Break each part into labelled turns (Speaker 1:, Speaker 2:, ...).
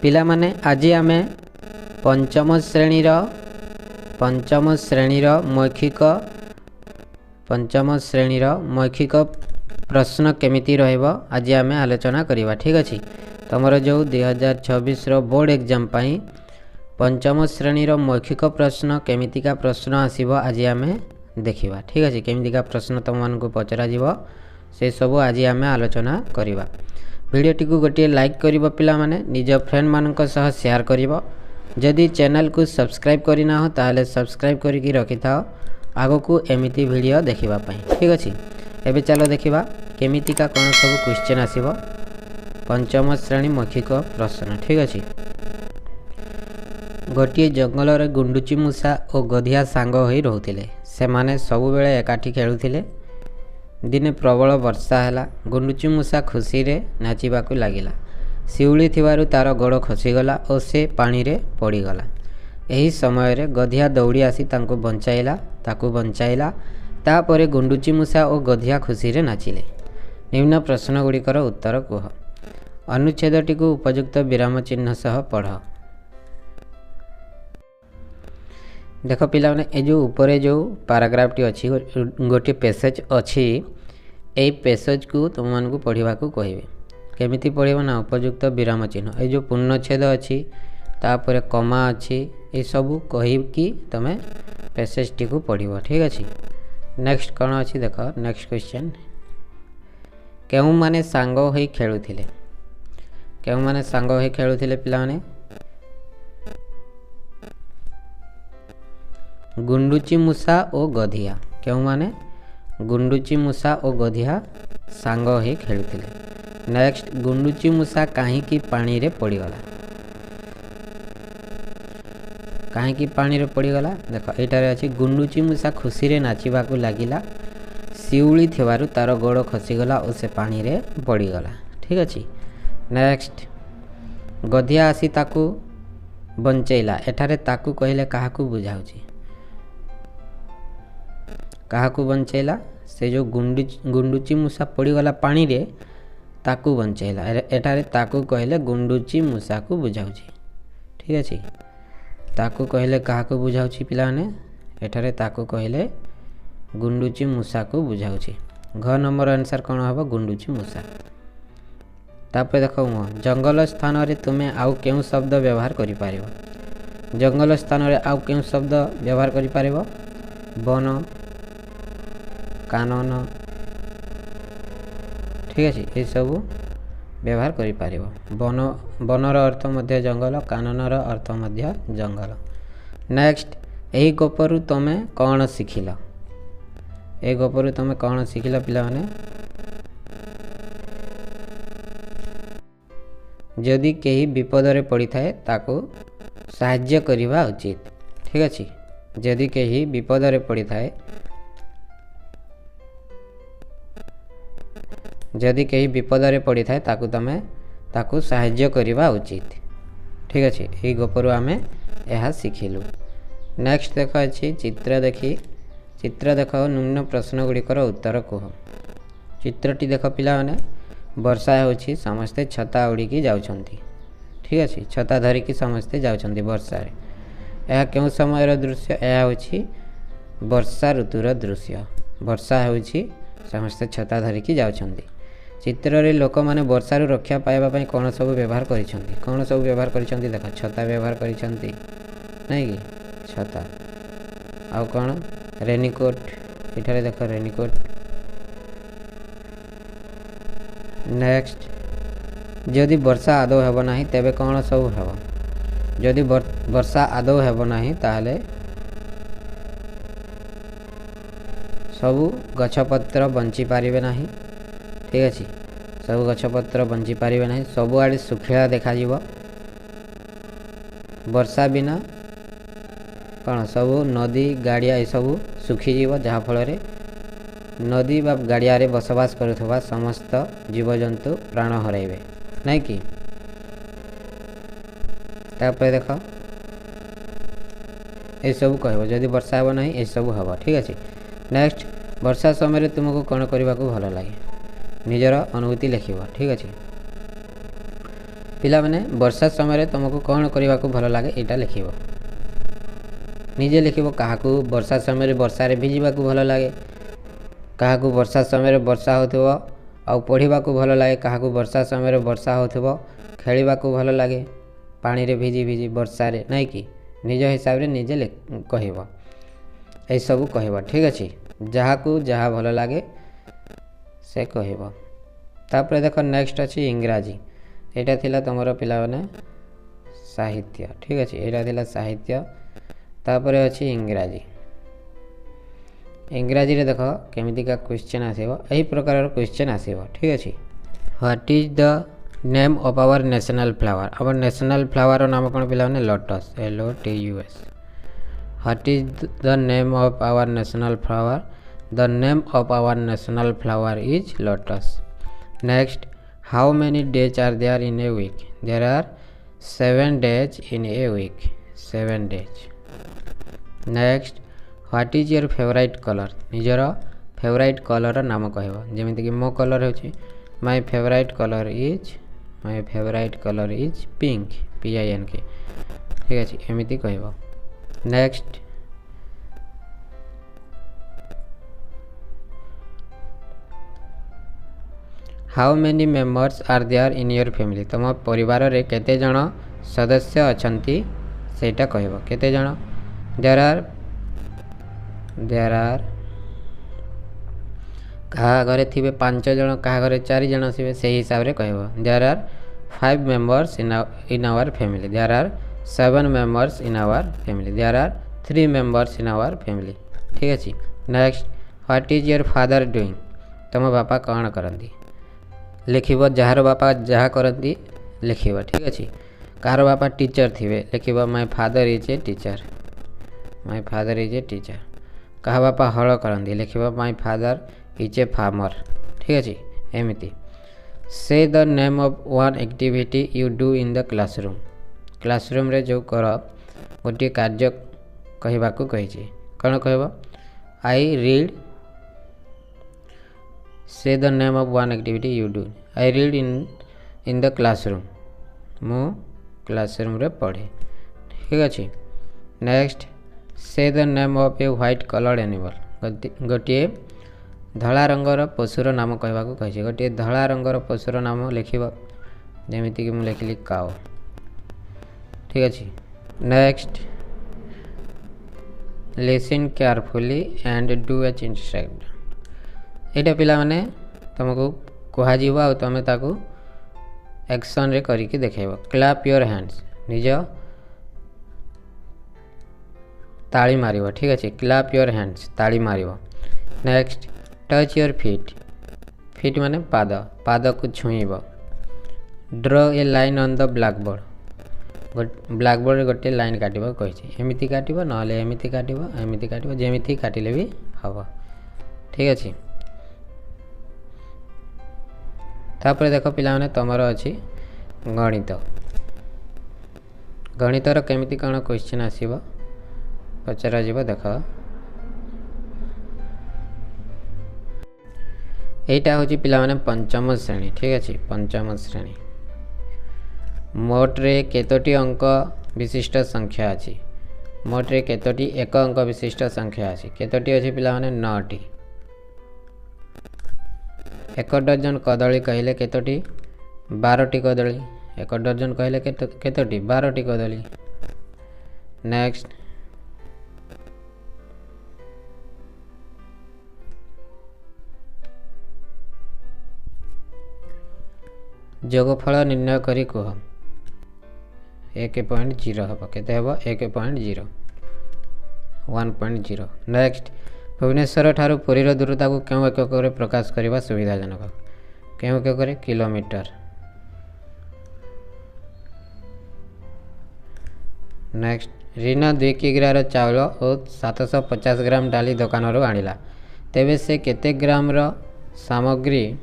Speaker 1: पिला माने आज आम पंचम श्रेणीर मौखिक प्रश्न केमिति रहइबो आज आम आलोचना करिबा। ठीक अछि। तमरो जो 2026 रो बोर्ड एग्जाम पाई पंचम श्रेणीर मौखिक प्रश्न केमितिका प्रश्न आसीबो आज आम देखिबा। ठीक अछि। केमितिका प्रश्न तुम मानकु पचरा जीवो से सब आज आम आलोचना करिबा। वीडियोटी को गोटे लाइक करिबो पिला माने, निज फ्रेंड मानक सह शेयर करिबो। जदि चैनल को सब्सक्राइब करिना हो ताहले सब्सक्राइब करिकि रखि थाओ आगो को एमिति वीडियो देखिबा पई। ठीक अछि। एबे चलो देखिबा केमितिका कोन सब क्वेश्चन आसीबो पंचम श्रेणी मौखिक प्रश्न। ठीक अछि। गोटे जंगल रे गुंडुची मूषा और गधिया सांग होई रहउथिले। से माने सब बेले एकाठी खेलुथिले। दिने प्रबल वर्षा हैला। गुंडुची मूषा खुशी रे नाचिबाकू लागिला। शिउली थिबारु तार गोड़ खसीगला और से पानी रे पड़ीगला। एही समय रे गधिया दौड़ी आसी तांको बंचाइला। तापरे गुंडुची मूषा और गधिया खुशी रे नाचिले। निम्न प्रश्न गुड़िकर उत्तर कुह। अनुच्छेदटी को उपयुक्त विराम चिन्ह सह पढ़। देख पिला माने ए जो ऊपर जो पैराग्राफ टी अछि गोटे पैसेज अछि। ए पैसेज को तुम मान को पढ़िबा को कहिबे। केमिति पढ़िबो ना उपयुक्त विराम चिन्ह ए जो पूर्णच्छेद अछि तापरे कमा अछि ए सब कहि कि तमे पैसेज टी को पढ़िबो। ठीक अछि। नेक्स्ट कोन अछि देख नेक्स्ट क्वेश्चन। केउ माने सांग होई खेलुथिले। केउ माने सांग होई खेलुथिले पिला माने गुंडुची मूषा और गधिया। केउ माने गुंडुची मूषा और गधिया सांग होई खेलुथिले। नेक्स्ट गुंडुची मूषा काहींकी पानी रे पड़ीगला। काहींकी पानी रे पड़ीगला देख एटारे अछि गुंडुची मूषा खुशी रे नाचिबाकू लागिला। शिउली थिबारु तार गोड़ खसीगला और से पानी रे पड़ीगला। ठीक अछि। नेक्स्ट गधिया आसी ताकू बंचैला। एठारे ताकू कहिले काहाकू बुझाउची। काहाकू बंचैला से जो गुंडुची मूषा पड़ीगला पानी रे ताकू बंचैला। एठारे ताकू कहले गुंडुची मूषा को बुझाउची। ठीक अछि। ताकू कहले काहाकू बुझाउची पिला ने एठारे ताकू कहले गुंडुची मूषा को बुझाउची। घ नंबर आंसर कोन हबो गुंडुची मूषा। तापर देखो जंगल स्थान रे तुमे आउ केउ शब्द व्यवहार करि पारिबो। जंगल स्थान रे आउ केउ शब्द व्यवहार करि पारिबो। वन, कानन। ठीक अछि। ए सब व्यवहार करि पारिबो। बनर अर्थ मध्य जंगल, काननर अर्थ मध्य जंगल। नेक्स्ट एही गपरु तमे कोन सिखिला। ए गपरु तमे कोन सिखिला पिला माने जदि केही विपद रे पड़ी थाए ताको सहाय्य करिबा उचित। ठीक अछि। जदि केही विपद रे पड़ी थाए जदि केही विपद रे पड़ी थाए ताकू तमे ताकू सहाय्य करिबा उचित। ठीक अछि। एही गपरु आमे एहा सिखिलु। नेक्स्ट देखो अछि चित्र देखो निम्न प्रश्न गुड़िकर उत्तर कह। चित्रटी देखो पिला माने वर्षा होछि समस्ते छता उड़ी की जाउछंती। ठीक अछि। छता धरि की समस्ते जाउछंती वर्षा रे। एहा केउ समय रो दृश्य एहा होछि वर्षा ऋतुर दृश्य। वर्षा होछि समस्ते छता धरि की जाउछंती। चित्र रे लोक माने वर्षा रो रक्षा पाइबा पई कोन सब व्यवहार करिसंती। कोन सब व्यवहार करिसंती देखो छता व्यवहार करिसंती नै कि छता आउ कोन रेनकोट। एठारे देखो रेनकोट। नेक्स्ट जदि वर्षा आदौ हेबो नाही तेबे कोन सब हेबो। जदि वर्षा आदौ हेबो नाही ताहले सबु गछपत्र बंची पारिबे नाही। ठीक अछि। सब गछपत्र बंची पारिबे नाही। सबु आडे सुखिला देखा जीवो। वर्षा बिना कोन सबु नदी गाड़िया ए सबु सुखी जीवो जहा फल रे नदी बा गाड़िया रे बसवास करुथबा समस्त जीवजंतु प्राण हराइबे नै कि। तापर देखो ए सब कहबो जदि वर्षा हेबो नाही ए सब हेबो। ठीक अछि। नेक्स्ट वर्षा समय रे तुमको कोन करबा को भलो लागे निजर अनुभूति लिखिबो। ठीक अछि। पिला माने वर्षा समय तुमको कौन करने को भल लगे यहाँ लिख निजे लिख क्या वर्षा समय वर्षा भिजा भल लगे क्या वर्षा समय वर्षा हो आउ पढ़ा भल लगे क्या वर्षा समय वर्षा हो खेलवा भल लगे पानी रे भिजी भिजी वर्षा रे नहीं कि निज हिसाब रे निजे कह यही सब कह ठीक अच्छे जहाँ को जहाँ भल लगे से कह तापर देख नेक्स्ट अच्छी इंग्राजी यहाँ थिला तुमर पिला माने साहित्य ठीक अच्छे यहाँ थिला साहित्य तापर अच्छी इंग्राजी इंग्राजी रे देख केमितिका क्वेश्चन आसीबो एही प्रकार क्वेश्चन आसीबो ठीक अच्छे what is the name of our national flower our national flower नाम कौन पिला माने lotus LOTUS what is the name of our national flower the name of our national flower is lotus next how many days are there in a week there are 7 days in a week 7 days next what is your favourite colour निजर favourite colour नाम कहब जमीती कि मो colour हो my favourite colour is pink PINK ठीक अच्छे एमती कहब next how many members are there in your family तुम परिवार रे केते जन सदस्य अछंती सेटा कहब केते जन देयर आर क्या घरे थे 5 जन क्या घरे 4 जन थे से हिसाब से कहब there are 5 members in our family there are 7 members in our family there are 3 members in our family ठीक अच्छे next what is your father doing तुम बापा कौन करती लिख जार बापा जहाँ करती लिख ठीक अच्छे कार बापा टीचर थे लिख my father is a teacher क्या बापा हल करती लिख my father is a farmer ठीक अच्छे एमती से the name of one activity you do in the classroom रे जो कर गोटे कार्य कहवा कही कौन कह आई रीड से the name of one activity you do I read in the classroom मु क्लासरूम रे पढ़े ठीक अच्छे नेक्स्ट से the name of a white coloured animal गोटे धला रंगर पशुर नाम कहवा कही गोटे धला रंगर पशुर नाम लिख जमीती कि मुझे लिखली काओ ठीक अच्छे next listen carefully and do H instruct यहाँ पिला माने तुमको कह आ तुम ताकू एक्शन रे करके देखेब क्लैप योर हैंड्स निज ताली मारिब ठीक अच्छे क्लैप योर हैंड्स ताली मारिब नेक्स्ट टच योर फीट माने पाद को छुईब ड्र ए लाइन ऑन द ब्लैकबोर्ड गोटे लाइन काट कही एमती काटब ना एमती काटब जमीती काटिले भी हम ठीक अच्छे तापर देख पिला तुमर अच्छी गणितर केमिति कौन क्वेश्चन आसीबो पचरा जीव देख यहाँ हूँ पिला माने पंचम श्रेणी ठीक अच्छे पंचम श्रेणी मोट रे केतोटी अंक विशिष्ट संख्या अच्छी मोट रे केतोटी एक अंक विशिष्ट संख्या अच्छी केतोटी अच्छी पिला माने 9टी 1 डजन कदली कहले केतोटी 12टी कदली 1 डजन कहले केतोटी 12टी कदली नेक्स्ट जोगफल निर्णय करी कह 1.0 हम केते हम 1.0 1.0 नेक्स्ट भुवनेश्वर ठारू पुरीर दूरता को क्यों एकक प्रकाश करने सुविधाजनक क्यों एकक किलोमीटर नेक्स्ट रीना 2 किग्रार चाउल और 750 ग्राम डाली दुकान आणिला तेबे से केते ग्राम रो सामग्री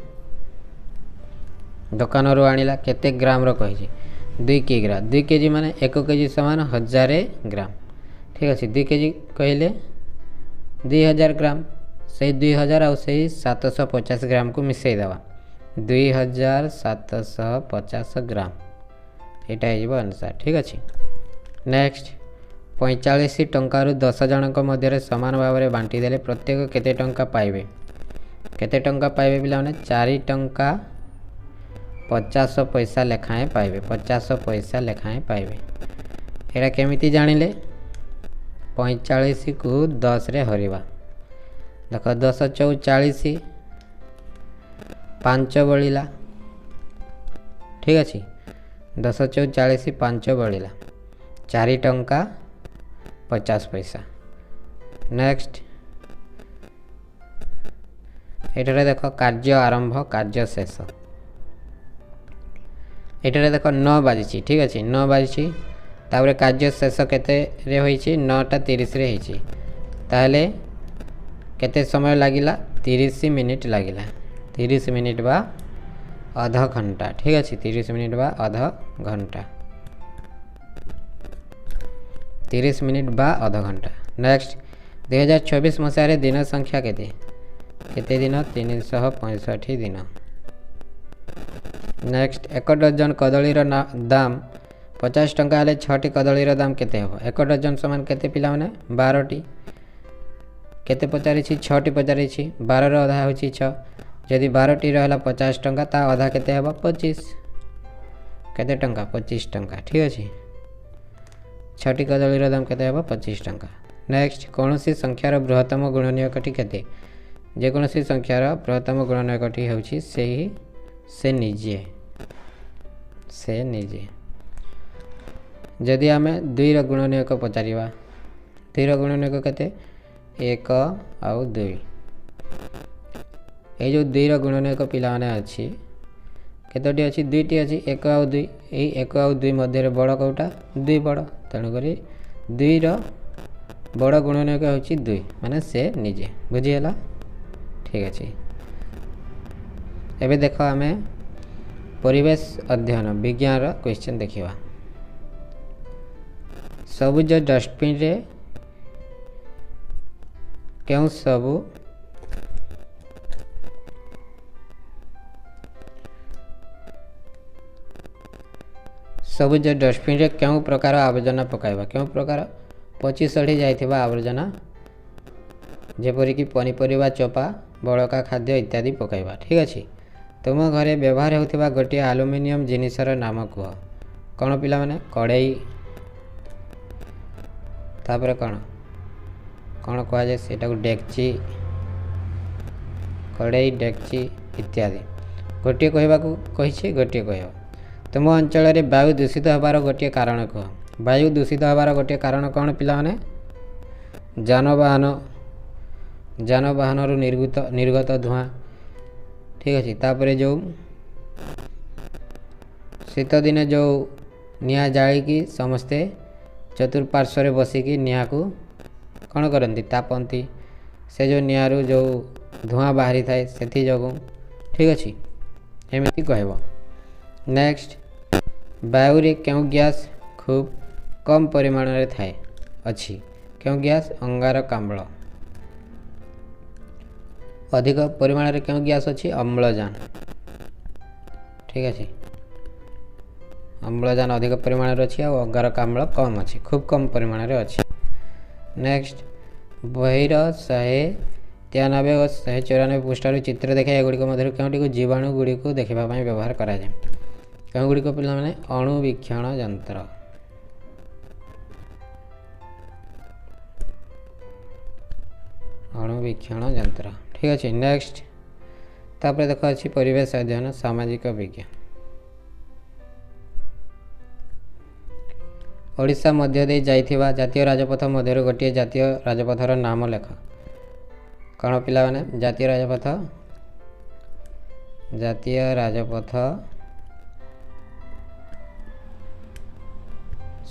Speaker 1: दुकान आणिला केते ग्राम रो कहि 2 किग्रा 2 केजी माने 1 केजी समान 1000 ग्राम ठीक अच्छे 2 केजी कहले 2000 ग्राम से 2000 और से 750 ग्राम को मिसई देवा 2750 ग्राम ଏଇଟା ହେଇଯିବ ଆନ୍ସର୍। ଠିକ୍ ଅଛି। ନେକ୍ସଟ 45 ଟଙ୍କାରୁ 10 ଜଣଙ୍କ ମଧ୍ୟରେ ସମାନ ଭାବରେ ବାଣ୍ଟି ଦେଲେ ପ୍ରତ୍ୟେକ କେତେ ଟଙ୍କା ପାଇବେ? କେତେ ଟଙ୍କା ପାଇବେ ପିଲାମାନେ? 4 ଟଙ୍କା 50 ପଇସା ଲେଖାଏଁ ପାଇବେ। 50 ପଇସା ଲେଖାଏଁ ପାଇବେ। ଏଇଟା କେମିତି ଜାଣିଲେ? 45 କୁ 10 ରେ ହରିବା। ଦେଖ 10 ଚଉ 40, 5 ବଳିଲା। ଠିକ୍ ଅଛି। 10 ଚଉ 40, 5 ବଳିଲା। 4 ଟଙ୍କା 50 ପଇସା। ନେକ୍ସଟ ଏଠାରେ ଦେଖ କାର୍ଯ୍ୟ ଆରମ୍ଭ କାର୍ଯ୍ୟ ଶେଷ। ଏଠାରେ ଦେଖ 9 ବାଜିଛି। ଠିକ୍ ଅଛି। 9 ବାଜିଛି। ତାପରେ କାର୍ଯ୍ୟ ଶେଷ କେତେରେ ହୋଇଛି? 9ଟା 30ରେ ହେଇଛି। ତାହେଲେ କେତେ ସମୟ ଲାଗିଲା? 30 ମିନିଟ୍ ଲାଗିଲା। 30 ମିନିଟ୍ ବା ଅଧ ଘଣ୍ଟା। ଠିକ୍ ଅଛି। 30 ମିନିଟ୍ ବା ଅଧ ଘଣ୍ଟା। 30 ମିନିଟ୍ ବା ଅଧ ଘଣ୍ଟା। ନେକ୍ସଟ 2024 ମସିହାରେ ଦିନ ସଂଖ୍ୟା କେତେ? କେତେ ଦିନ? 365 ଦିନ। ନେକ୍ସଟ 1 ଡଜନ କଦଳୀର ଦାମ 50 ଟଙ୍କା ହେଲେ 6ଟି କଦଳୀର ଦାମ କେତେ ହେବ? 1 ଡଜନ ସମାନ କେତେ ପିଲାମାନେ? 12ଟି। କେତେ ପଚାରିଛି? 6ଟି ପଚାରିଛି। 12ର ଅଧା ହେଉଛି 6। ଯଦି 12ଟି ରହିଲା 50 ଟଙ୍କା, ତା ଅଧା କେତେ ହେବ? 25। କେତେ ଟଙ୍କା? 25 ଟଙ୍କା। ଠିକ୍ ଅଛି। 6ଟି କଦଳୀର ଦାମ କେତେ ହେବ? 25 ଟଙ୍କା। ନେକ୍ସଟ କୌଣସି ସଂଖ୍ୟାର ବୃହତ୍ତମ ଗୁଣନୀୟକଟି କେତେ? ଯେକୌଣସି ସଂଖ୍ୟାର ବୃହତ୍ତମ ଗୁଣନୀୟକଟି ହେଉଛି ସେ ନିଜେ। ଯଦି ଆମେ 2ର ଗୁଣନୀୟକ ପଚାରିବା, 2ର ଗୁଣନୀୟକ କେତେ? 1 ଆଉ 2। এই ଯେଉଁ 2ର ଗୁଣନୀୟକ ପିଲାମାନେ ଅଛି, କେତୋଟି ଅଛି? 2ଟି ଅଛି। 1 ଆଉ 2। ଏଇ 1 ଆଉ 2 ମଧ୍ୟରେ ବଡ଼ କେଉଁଟା? 2 ବଡ଼। ତେଣୁକରି 2ର ବଡ଼ ଗୁଣନୀୟକ ହେଉଛି 2, ମାନେ ସେ ନିଜେ। ବୁଝିହେଲା? ଠିକ୍ ଅଛି। ଏବେ ଦେଖ ଆମେ ପରିବେଶ ଅଧ୍ୟୟନ ବିଜ୍ଞାନର କ୍ୱେଶ୍ଚନ୍ ଦେଖିବା। ସବୁଜ ଡଷ୍ଟବିନ୍ରେ କେଉଁ ସବୁ ସବୁଜ ଡଷ୍ଟବିନ୍ରେ କେଉଁ ପ୍ରକାର ଆବର୍ଜନା ପକାଇବା? କେଉଁ ପ୍ରକାର? ପଚି ସଢ଼ି ଯାଇଥିବା ଆବର୍ଜନା, ଯେପରିକି ପନିପରିବା ଚୋପା, ବଳକା ଖାଦ୍ୟ ଇତ୍ୟାଦି ପକାଇବା। ଠିକ୍ ଅଛି। ତୁମ ଘରେ ବ୍ୟବହାର ହେଉଥିବା ଗୋଟିଏ ଆଲୁମିନିୟମ ଜିନିଷର ନାମ କୁହ। କ'ଣ ପିଲାମାନେ? କଡ଼େଇ। ତାପରେ କ'ଣ କୁହାଯାଏ? ସେଟାକୁ ଡେକ୍ଚି। କଡ଼େଇ, ଡେକ୍ଚି ଇତ୍ୟାଦି। ଗୋଟିଏ କହିବାକୁ କହିଛି, ଗୋଟିଏ କହିବ। ତୁମ ଅଞ୍ଚଳରେ ବାୟୁ ଦୂଷିତ ହେବାର ଗୋଟିଏ କାରଣ କୁହ। ବାୟୁ ଦୂଷିତ ହେବାର ଗୋଟିଏ କାରଣ କ'ଣ ପିଲାମାନେ? ଯାନବାହନରୁ ନିର୍ଗତ ଧୂଆଁ। ଠିକ୍ ଅଛି। ତାପରେ ଯେଉଁ ଶୀତ ଦିନେ ଯେଉଁ ନିଆଁ ଜାଳିକି ସମସ୍ତେ ଚତୁଃପାର୍ଶ୍ୱରେ ବସିକି ନିଆଁକୁ କ'ଣ କରନ୍ତି? ତାପନ୍ତି। ସେ ଯେଉଁ ନିଆଁରୁ ଯେଉଁ ଧୂଆଁ ବାହାରିଥାଏ ସେଥିଯୋଗୁଁ। ଠିକ୍ ଅଛି। ଏମିତି କହିବ। ନେକ୍ସଟ ବାୟୁରେ କେଉଁ ଗ୍ୟାସ୍ ଖୁବ୍ କମ୍ ପରିମାଣରେ ଅଛି? କେଉଁ ଗ୍ୟାସ୍? ଅଙ୍ଗାରକାମ୍ଳ। ଅଧିକ ପରିମାଣରେ କେଉଁ ଗ୍ୟାସ୍ ଅଛି? ଅମ୍ଳଜାନ। ଠିକ୍ ଅଛି। ଅମ୍ଳଜାନ ଅଧିକ ପରିମାଣରେ ଅଛି ଆଉ ଅଙ୍ଗାରକାମ୍ଳ କମ୍ ଅଛି, ଖୁବ୍ କମ୍ ପରିମାଣରେ ଅଛି। ନେକ୍ସଟ ବହିର 193 ଓ 194 ପୃଷ୍ଠାରୁ ଚିତ୍ର ଦେଖାଇ ଏଗୁଡ଼ିକ ମଧ୍ୟରୁ କେଉଁଟିକୁ ଜୀବାଣୁ ଗୁଡ଼ିକୁ ଦେଖିବା ପାଇଁ ବ୍ୟବହାର କରାଯାଏ? କେଉଁଗୁଡ଼ିକ ପିଲାମାନେ? ଅଣୁବୀକ୍ଷଣ ଯନ୍ତ୍ର। ଅଣୁବୀକ୍ଷଣ ଯନ୍ତ୍ର। ଠିକ୍ ଅଛି। ନେକ୍ସଟ ତାପରେ ଦେଖ ଅଛି ପରିବେଶ ଅଧ୍ୟୟନ ସାମାଜିକ ବିଜ୍ଞାନ। ଓଡ଼ିଶା ମଧ୍ୟ ଦେଇ ଯାଇଥିବା ଜାତୀୟ ରାଜପଥ ମଧ୍ୟରୁ ଗୋଟିଏ ଜାତୀୟ ରାଜପଥର ନାମ ଲେଖ। କ'ଣ ପିଲାମାନେ? ଜାତୀୟ ରାଜପଥ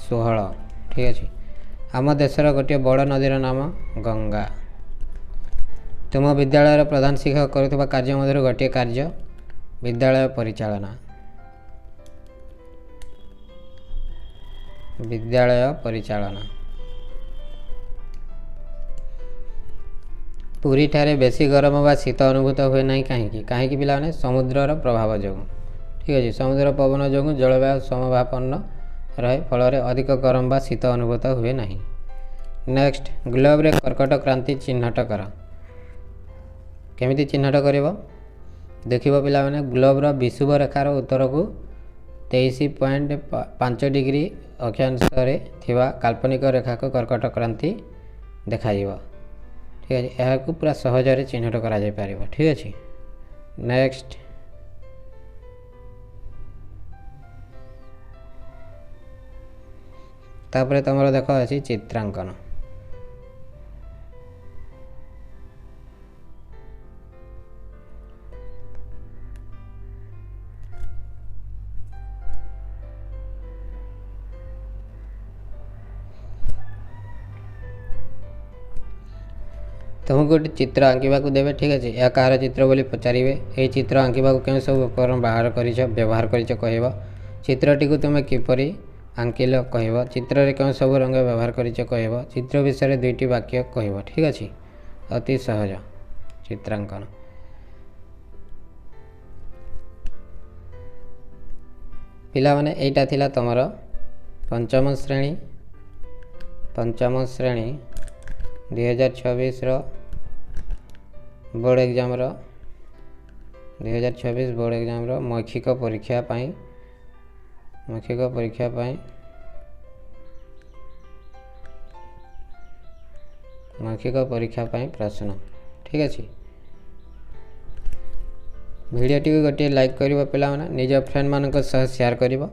Speaker 1: 16। ଠିକ୍ ଅଛି। ଆମ ଦେଶର ଗୋଟିଏ ବଡ଼ ନଦୀର ନାମ ଗଙ୍ଗା। ତୁମ ବିଦ୍ୟାଳୟର ପ୍ରଧାନ ଶିକ୍ଷକ କରୁଥିବା କାର୍ଯ୍ୟ ମଧ୍ୟରୁ ଗୋଟିଏ କାର୍ଯ୍ୟ? ବିଦ୍ୟାଳୟ ପରିଚାଳନା। ପୁରୀଠାରେ ବେଶୀ ଗରମ ବା ଶୀତ ଅନୁଭୂତ ହୁଏ ନାହିଁ କାହିଁକି? କାହିଁକି ପିଲାମାନେ? ସମୁଦ୍ରର ପ୍ରଭାବ ଯୋଗୁଁ। ठीक अच्छे समुद्र पवन जो जलवायु समभापन्न रहे फल अधिक गरम बा शीत अनुभूत हुए ना। नेक्स्ट ग्लोब रे कर्कट क्रांति चिन्हट कर केमिति चिन्हट कर देखिए पिला माने ग्लोब रो विषुव रेखार उत्तर को 23.5 डिग्री अक्षांश रे थिबा काल्पनिक रेखा को कर्कट क्रांति देखा जीवो। ठीक है यह को पूरा सहज रे चिन्हट करा जाय परिबो। ठीक अछि नेक्स्ट तापर तुम देख अच्छी चित्रांकन तुमको गोटे चित्र आंकिबा देवे। ठीक अच्छे यह कहार चित्र बोली पचारे ये चित्र आंकिबा क्यों सब उपकरण व्यवहार कर चित्रटी को तुम किपरि आंकिल कह चित्र रे क्यों सब रंग व्यवहार कर चित्र विषय दुईटी वाक्य कह। ठीक अच्छे अति सहज चित्रांकन। पिला माने एटा थिला तमर पंचम श्रेणी 2026 बोर्ड एग्जाम 2026 बोर्ड एग्जाम मौखिक परीक्षा प्रश्न। ठीक अच्छे वीडियोटी को गोटे लाइक करिवो पिला माने निज फ्रेंड मानक सह शेयर करिवो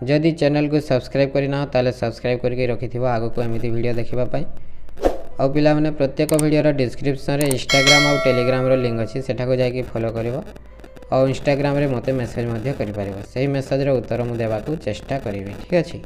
Speaker 1: जदि चैनल को सब्सक्राइब करना ताले सब्सक्राइब करके रखिथिबो आगो को एमिति वीडियो देखिबा पई। और पिला माने प्रत्येक वीडियो डिस्क्रिप्शन रे इंस्टाग्राम और टेलीग्राम रो लिंक अच्छी सेठा जाकि फॉलो करिवो और इंस्टाग्राम रे मते मेसेज मध्य करि परिवो। सही मेसेज रो उत्तर मु देबा को चेष्टा करिवि। ठीक अछि।